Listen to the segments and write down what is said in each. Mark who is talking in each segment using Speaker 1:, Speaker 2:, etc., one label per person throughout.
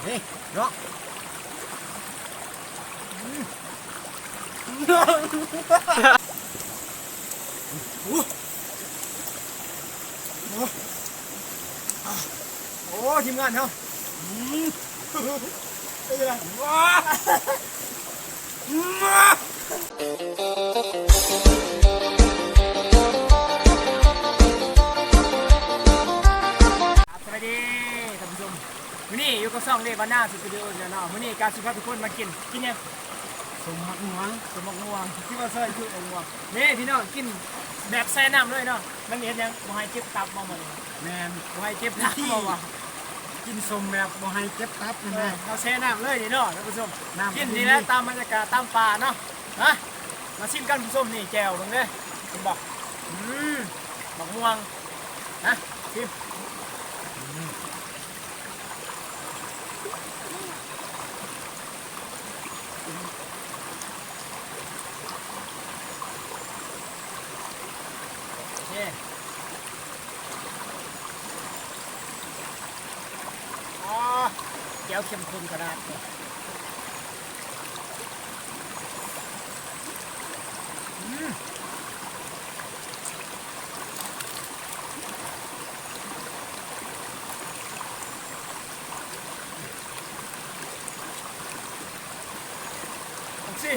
Speaker 1: นี่เนาะโอ้ทีมงานเขาเป็นไงว้าสวัสดีท่านผู้ชมวันนี้อยู่กับซ่องเล่บ้านหน้าสตูดิโอเนี่ยเนาะวันนี้การสุภาพทุกคนมากินเนี่ยสมมักม่วงที่ว่าเซ่คือม่วงนี่พี่น้องกินแบบแซ่น้ำเลยเนาะมันเห็นยังบ่ให้เจ็บตับมาหมดเลยแม่นบ่ให้เจ็บตับมาว่ะกินสมแบบบ่ให้เจ็บตับนี่แม่เราแช่น้ำเลยนี่เนาะท่านผู้ชมกินนี่แหละตามบรรยากาศตามป่าเนาะฮะมาชิมกันผู้ชมนี่แจ่วตรงนี้ผมบอกบักม่วงนะชิมแก้วเข้มข้นขนาดนี้สิ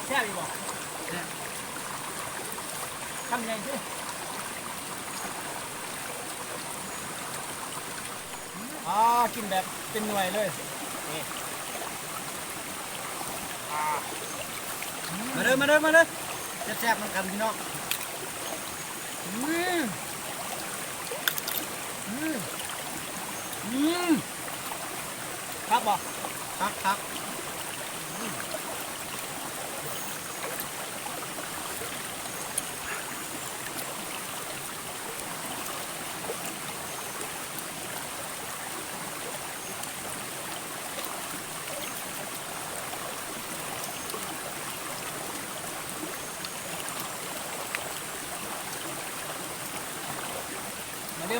Speaker 1: แช่ดีบ่ทำยังไงสิกินแบบเป็นหน่วยเลยนี่มาเด้อแซ่บๆมันกันพี่น้องครับบ่ครับ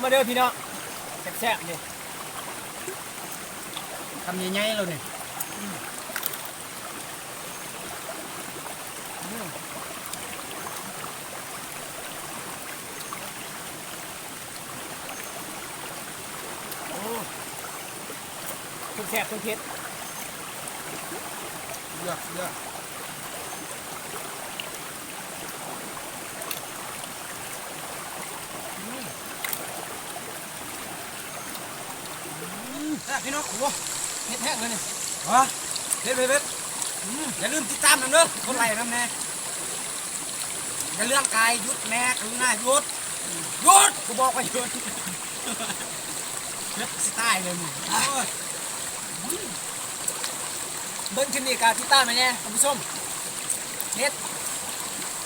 Speaker 1: มาเด้อพี่น้องแซ่บๆนี่ทำใหญ่ๆเราเนี่ยโอ้ทุกแซ่บทุกเผ็ดเยอะพี่น้องโอ้เผ็ดแห้งเลยนี่เผ็ดอย่าลืมติดตามน้ำเด้อคนไรน้ำแน่อย่าเรื่องกายหยุดแม่กรุณาหยุดกูบอกว่าหยุดเล็บสไตล์เลยมึงเบิ้งคลิปนี้การติดตามไหมเนี่ยท่านผู้ชมเฮ็ด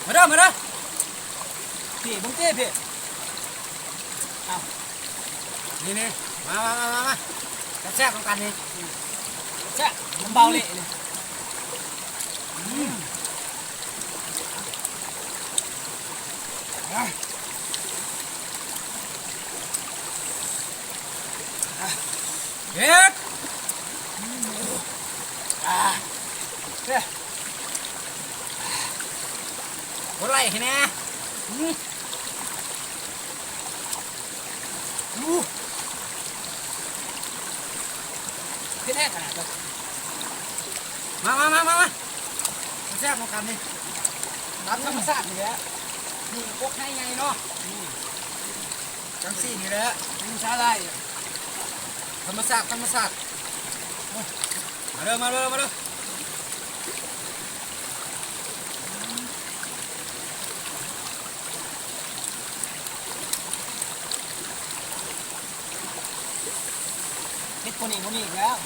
Speaker 1: มาเด้อพี่บุ้งเจ้พี่เอานี่มาแซ่บๆตรงกันนี่แซ่บมันเบาเลยนี่เด็ดคนไรเห็นไหมเผ็ดแห้งขนาดเลยมาแซ่บตรงกันนี่น้ำธรรมชาตินี่แหละนี่พวกให้ไงเนาะจังซี่นี่แหละนี่ใช้ได้ธรรมชาติมาเด้อนิดคนอีกแล้ว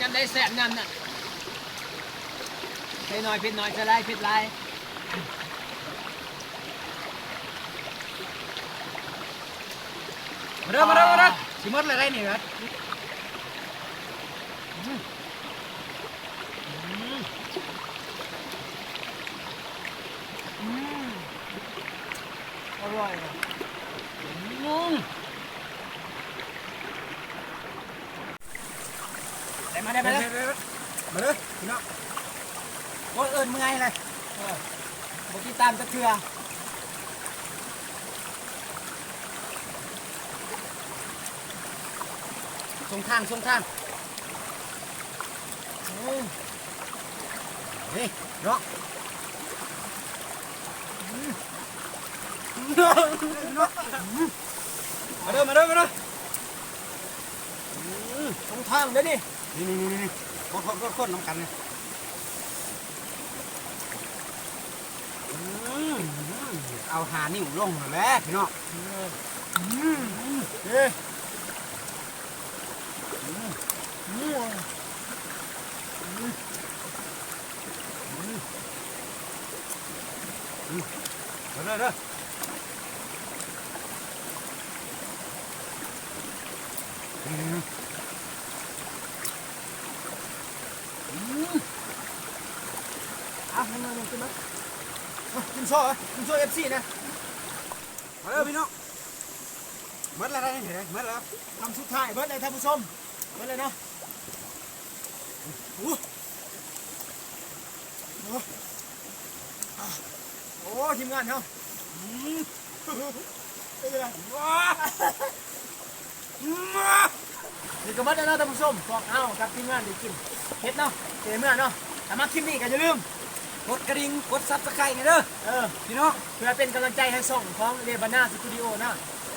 Speaker 1: ยำได้แซ่บยำน่ะเผ็ดหน่อยเผ็ดหน่อยจะไล่เผ็ดไล่มาเด้อมาเด้อมาเด้อชิมดเลยได้นี่ครับอร่อยได้มาเลยมาเลยพี่น้องโอ้ยเอิญเมื่อยเลยบอกที่ตามจะเถื่อส่งทางนี่เนาะมาเด้อส่งทางเด้อนี่คนน้ำกันเนี่ยเอาหานิ้วลงแล้วพี่น้องเฮ้ยเด้อกินโซ่เอฟซีนะมาเด้อพี่น้องเบิดอะไรนี่เห็นไหมเบิดแล้วทำสุดท้ายเบิดเลยท่านผู้ชมเบิดเลยเนาะโอ้ทีมงานเขานี่ก็เบิดเลยเนาะท่านผู้ชมบอกเอากับทีมงานได้กินเฮ็ดเนาะเจ๋เมื่อเนาะแต่มาคลิปนี้ก็อย่าลืมกดกระดิ่งกดซับสไครต์นี่เด้อพี่น้องเพื่อเป็นกำลังใจให้ส่องของเรบาน่าสตูดิโอนะ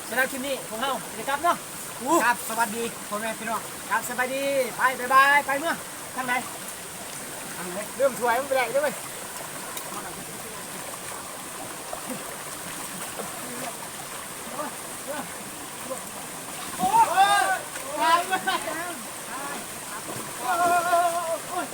Speaker 1: สำหรับคลิปนี้ของเรานะครับเนาะครับสวัสดีพ่อแม่พี่น้องครับสบายดีไปบายไปเมื่อทางไหนเริ่มถวยมันไปไหนด้วยโอ้ย